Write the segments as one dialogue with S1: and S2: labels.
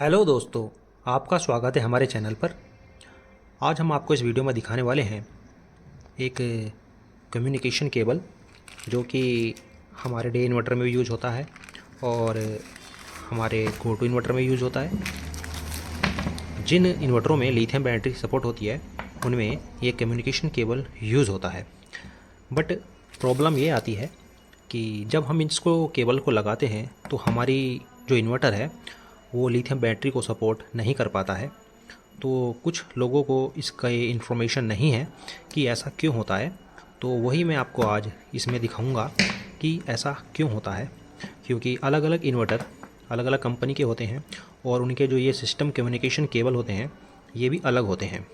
S1: Hello दोस्तों, आपका स्वागत है हमारे चैनल पर। आज हम आपको इस वीडियो में दिखाने वाले हैं एक कम्युनिकेशन केबल जो कि हमारे डे इन्वर्टर में भी यूज होता है और हमारे गो टू इन्वर्टर में यूज होता है। जिन इन्वर्टरों में लिथियम बैटरी सपोर्ट होती है उनमें ये कम्युनिकेशन केबल यूज़ होता है। बट प्रॉब्लम ये आती है कि जब हम इसको केबल को लगाते हैं तो हमारी जो इन्वर्टर है वो लिथियम बैटरी को सपोर्ट नहीं कर पाता है। तो कुछ लोगों को इसका ये इन्फॉर्मेशन नहीं है कि ऐसा क्यों होता है। तो वही मैं आपको आज इसमें दिखाऊंगा कि ऐसा क्यों होता है, क्योंकि अलग अलग इन्वर्टर अलग अलग कंपनी के होते हैं और उनके जो ये सिस्टम कम्युनिकेशन केबल होते हैं ये भी अलग होते हैं।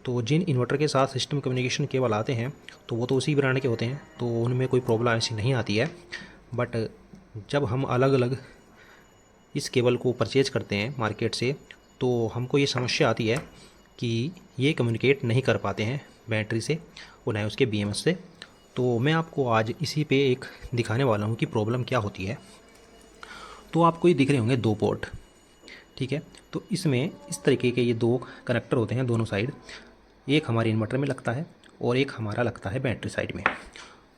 S1: तो जिन इन्वर्टर के साथ सिस्टम कम्युनिकेशन केबल आते हैं तो वो तो उसी ब्रांड के होते हैं, तो उनमें कोई प्रॉब्लम ऐसी नहीं आती है। बट जब हम अलग अलग इस केबल को परचेज करते हैं मार्केट से तो हमको ये समस्या आती है कि ये कम्युनिकेट नहीं कर पाते हैं बैटरी से और ना ही उसके बीएमएस से। तो मैं आपको आज इसी पे एक दिखाने वाला हूँ कि प्रॉब्लम क्या होती है। तो आपको ये दिख रहे होंगे दो पोर्ट, ठीक है। तो इसमें इस तरीके के ये दो कनेक्टर होते हैं दोनों साइड, एक हमारे इन्वर्टर में लगता है और एक हमारा लगता है बैटरी साइड में।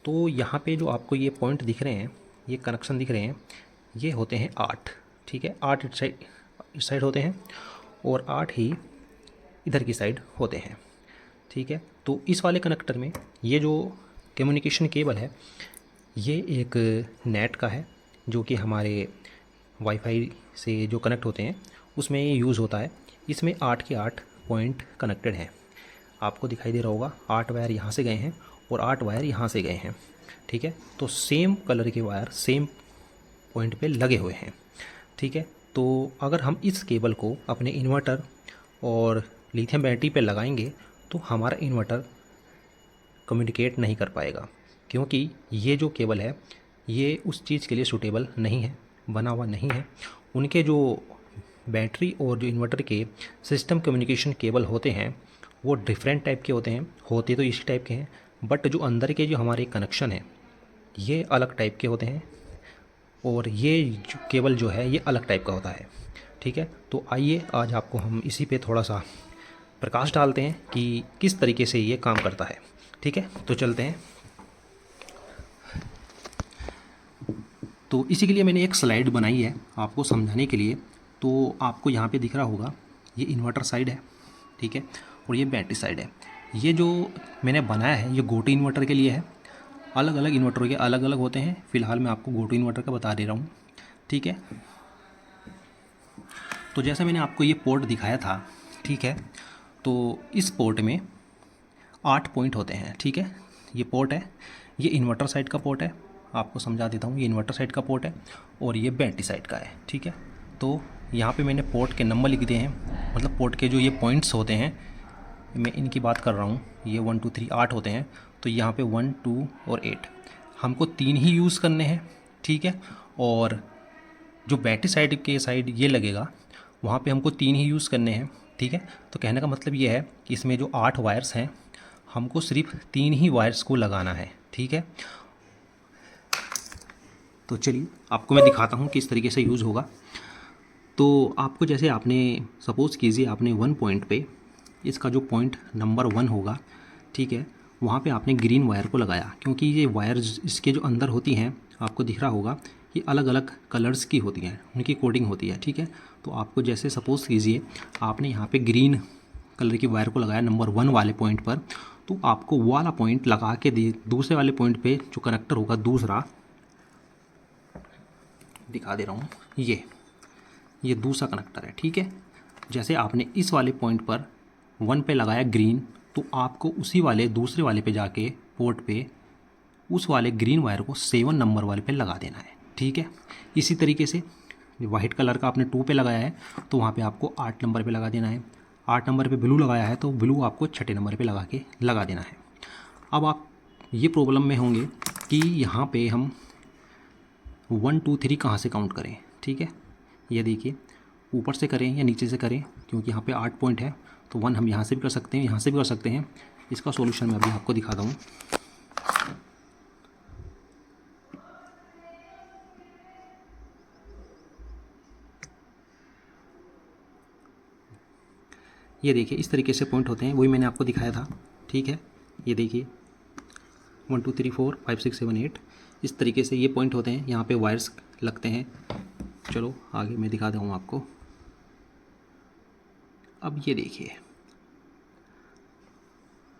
S1: तो यहाँ पे जो आपको ये पॉइंट दिख रहे हैं, ये कनेक्शन दिख रहे हैं, ये होते हैं 8, ठीक है। 8 इस साइड होते हैं और 8 ही इधर की साइड होते हैं, ठीक है। तो इस वाले कनेक्टर में ये जो कम्युनिकेशन केबल है ये एक नेट का है जो कि हमारे वाईफाई से जो कनेक्ट होते हैं उसमें ये यूज़ होता है। इसमें 8 के 8 पॉइंट कनेक्टेड हैं, आपको दिखाई दे रहा होगा। 8 वायर यहाँ से गए हैं और 8 वायर यहाँ से गए हैं, ठीक है। तो सेम कलर के वायर सेम पॉइंट पे लगे हुए हैं, ठीक है। तो अगर हम इस केबल को अपने इन्वर्टर और लिथियम बैटरी पे लगाएंगे तो हमारा इन्वर्टर कम्युनिकेट नहीं कर पाएगा, क्योंकि ये जो केबल है ये उस चीज़ के लिए सूटेबल नहीं है, बना हुआ नहीं है। उनके जो बैटरी और जो इन्वर्टर के सिस्टम कम्युनिकेशन केबल होते हैं वो डिफरेंट टाइप के होते तो इसी टाइप के हैं, बट जो अंदर के जो हमारे कनेक्शन हैं ये अलग टाइप के होते हैं और ये जो केबल जो है ये अलग टाइप का होता है, ठीक है। तो आइए आज आपको हम इसी पे थोड़ा सा प्रकाश डालते हैं कि किस तरीके से ये काम करता है, ठीक है। तो चलते हैं। तो इसी के लिए मैंने एक स्लाइड बनाई है आपको समझाने के लिए। तो आपको यहाँ पे दिख रहा होगा ये इन्वर्टर साइड है, ठीक है, और ये बैटरी साइड है। ये जो मैंने बनाया है ये गोटी इन्वर्टर के लिए है। अलग अलग इन्वर्टरों के अलग अलग होते हैं, फ़िलहाल मैं आपको गोटी इन्वर्टर का बता दे रहा हूँ, ठीक है। तो जैसा मैंने आपको ये पोर्ट दिखाया था, ठीक है, तो इस पोर्ट में 8 पॉइंट होते हैं, ठीक है। ये पोर्ट है, ये इन्वर्टर साइड का पोर्ट है, आपको समझा देता हूँ। ये इन्वर्टर साइड का पोर्ट है और ये बैटरी साइड का है, ठीक है। तो यहाँ पे मैंने पोर्ट के नंबर लिख दिए हैं, मतलब पोर्ट के जो ये पॉइंट्स होते हैं मैं इनकी बात कर रहा हूँ। ये 1 2 3 8 होते हैं, तो यहाँ पे 1 2 और 8 हमको 3 ही यूज़ करने हैं, ठीक है। और जो बैटरी साइड के साइड ये लगेगा वहाँ पे हमको 3 ही यूज़ करने हैं, ठीक है। तो कहने का मतलब ये है कि इसमें जो 8 वायर्स हैं हमको सिर्फ 3 ही वायर्स को लगाना है, ठीक है। तो चलिए आपको मैं दिखाता हूँ किस तरीके से यूज़ होगा। तो आपको जैसे आपने सपोज़ कीजिए आपने 1 पॉइंट पे इसका जो पॉइंट नंबर 1 होगा, ठीक है, वहाँ पे आपने ग्रीन वायर को लगाया, क्योंकि ये वायर्स इसके जो अंदर होती हैं आपको दिख रहा होगा ये अलग अलग कलर्स की होती हैं, उनकी कोडिंग होती है, ठीक है। तो आपको जैसे सपोज़ कीजिए आपने यहाँ पे ग्रीन कलर की वायर को लगाया नंबर 1 वाले पॉइंट पर, तो आपको वो वाला पॉइंट लगा के दूसरे वाले पॉइंट पे जो कनेक्टर होगा दूसरा, दिखा दे रहा हूँ, ये दूसरा कनेक्टर है, ठीक है। जैसे आपने इस वाले पॉइंट पर 1 पे लगाया ग्रीन, तो आपको उसी वाले दूसरे वाले पे जाके पोर्ट पे उस वाले ग्रीन वायर को 7 नंबर वाले पे लगा देना है, ठीक है। इसी तरीके से वाइट कलर का आपने 2 पे लगाया है तो वहाँ पे आपको 8 नंबर पे लगा देना है। 8 नंबर पे ब्लू लगाया है तो ब्लू आपको छठे नंबर पे लगा देना है। अब आप ये प्रॉब्लम में होंगे कि यहाँ पे हम 1 2 3 कहाँ से काउंट करें, ठीक है। ये देखिए ऊपर से करें या नीचे से करें, क्योंकि यहाँ पे 8 पॉइंट है तो 1 हम यहाँ से भी कर सकते हैं, यहाँ से भी कर सकते हैं। इसका सॉल्यूशन मैं अभी आपको दिखाता हूँ। ये देखिए इस तरीके से पॉइंट होते हैं, वही मैंने आपको दिखाया था। ठीक है, ये देखिए 1 2 3 4 5 6 7 8 इस तरीके से ये पॉइंट होते हैं, यहाँ पे वायर्स लगते हैं। चलो आगे मैं दिखा दूँ आपको। अब ये देखिए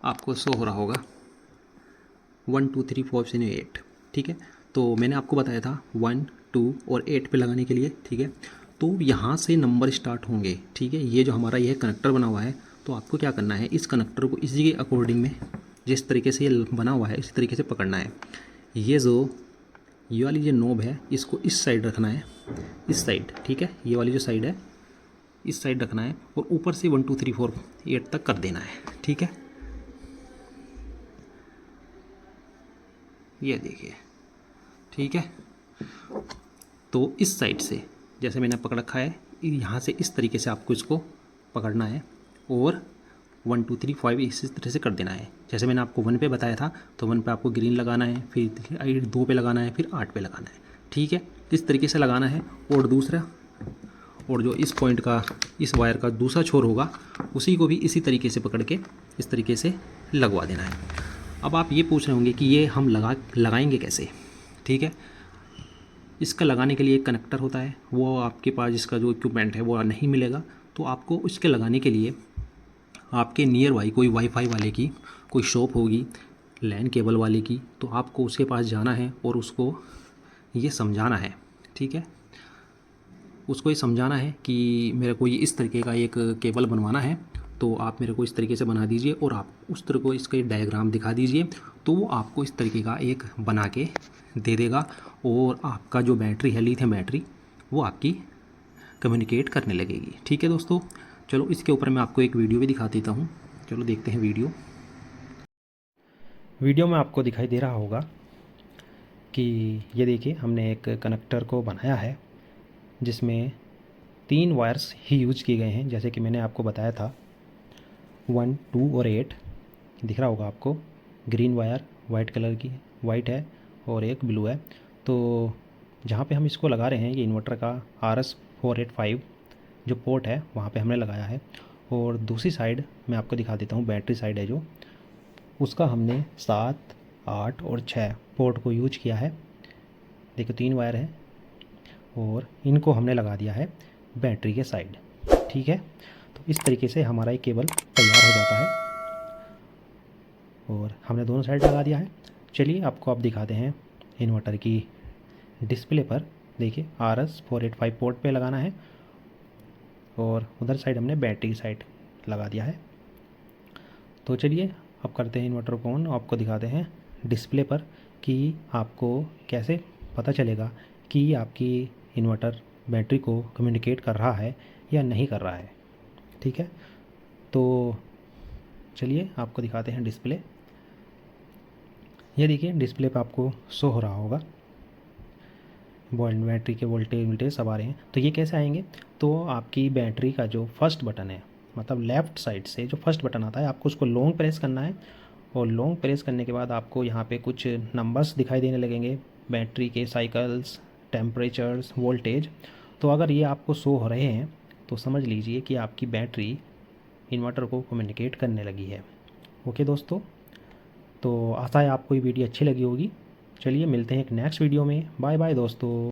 S1: आपको शो हो रहा होगा 1 2 3 4 5 8। ठीक है, तो मैंने आपको बताया था 1 2 और 8 पे लगाने के लिए। ठीक है, तो यहाँ से नंबर स्टार्ट होंगे। ठीक है, ये जो हमारा ये कनेक्टर बना हुआ है, तो आपको क्या करना है, इस कनेक्टर को इसी के अकॉर्डिंग में जिस तरीके से ये बना हुआ है इसी तरीके से पकड़ना है। ये वाली जो नोब है इसको इस साइड रखना है, इस साइड। ठीक है, ये वाली जो साइड है इस साइड रखना है और ऊपर से 1 2 3 4 8 तक कर देना है। ठीक है, ये देखिए। ठीक है, तो इस साइड से जैसे मैंने पकड़ रखा है, यहाँ से इस तरीके से आपको इसको पकड़ना है और 1 2 3 5 इसी तरह से कर देना है। जैसे मैंने आपको 1 पे बताया था, तो 1 पे आपको ग्रीन लगाना है, फिर 2 पे लगाना है, फिर 8 पे लगाना है। ठीक है, इस तरीके से लगाना है। और दूसरा, और जो इस पॉइंट का, इस वायर का दूसरा छोर होगा, उसी को भी इसी तरीके से पकड़ के इस तरीके से लगवा देना है। अब आप ये पूछ रहे होंगे कि ये हम लगाएंगे कैसे। ठीक है, इसका लगाने के लिए एक कनेक्टर होता है, वो आपके पास इसका जो इक्विपमेंट है वो नहीं मिलेगा, तो आपको इसके लगाने के लिए आपके नियर बाई कोई वाईफाई वाले की कोई शॉप होगी, लैन केबल वाले की, तो आपको उसके पास जाना है और उसको ये समझाना है। ठीक है, उसको ये समझाना है कि मेरे को ये इस तरीके का एक केबल बनवाना है, तो आप मेरे को इस तरीके से बना दीजिए और आप उस तरह को इसका डायग्राम दिखा दीजिए, तो वो आपको इस तरीके का एक बना के दे देगा और आपका जो बैटरी है, लिथियम बैटरी, वो आपकी कम्युनिकेट करने लगेगी। ठीक है दोस्तों, चलो इसके ऊपर मैं आपको एक वीडियो भी दिखा देता हूँ। चलो देखते हैं वीडियो में आपको दिखाई दे रहा होगा कि ये देखिए हमने एक कनेक्टर को बनाया है जिसमें 3 वायर्स ही यूज किए गए हैं, जैसे कि मैंने आपको बताया था 1 2 और 8 दिख रहा होगा आपको। ग्रीन वायर वाइट कलर की, वाइट है और एक ब्लू है। तो जहाँ पे हम इसको लगा रहे हैं, ये इन्वर्टर का RS485 जो पोर्ट है वहाँ पे हमने लगाया है। और दूसरी साइड मैं आपको दिखा देता हूँ, बैटरी साइड है जो, उसका हमने 7 8 और 6 पोर्ट को यूज किया है। देखो 3 वायर है और इनको हमने लगा दिया है बैटरी के साइड। ठीक है, तो इस तरीके से हमारा ये केबल तैयार हो जाता है और हमने दोनों साइड लगा दिया है। चलिए आपको अब दिखाते हैं इन्वर्टर की डिस्प्ले पर। देखिए RS485 पोर्ट पे लगाना है और उधर साइड हमने बैटरी की साइड लगा दिया है। तो चलिए अब करते हैं इन्वर्टर को ऑन, आपको दिखाते हैं डिस्प्ले पर कि आपको कैसे पता चलेगा कि आपकी इन्वर्टर बैटरी को कम्युनिकेट कर रहा है या नहीं कर रहा है। ठीक है, तो चलिए आपको दिखाते हैं डिस्प्ले। ये देखिए डिस्प्ले पर आपको शो हो रहा होगा बैटरी के वोल्टेज सब आ रहे हैं। तो ये कैसे आएंगे, तो आपकी बैटरी का जो फर्स्ट बटन है, मतलब लेफ़्ट साइड से जो फर्स्ट बटन आता है, आपको उसको लॉन्ग प्रेस करना है और लॉन्ग प्रेस करने के बाद आपको यहाँ पे कुछ नंबर्स दिखाई देने लगेंगे, बैटरी के साइकिल्स, टेम्परेचर्स, वोल्टेज। तो अगर ये आपको शो हो रहे हैं तो समझ लीजिए कि आपकी बैटरी इन्वर्टर को कम्युनिकेट करने लगी है। ओके दोस्तों, तो आशा है आपको ये वीडियो अच्छी लगी होगी। चलिए मिलते हैं एक नेक्स्ट वीडियो में। बाय बाय दोस्तों।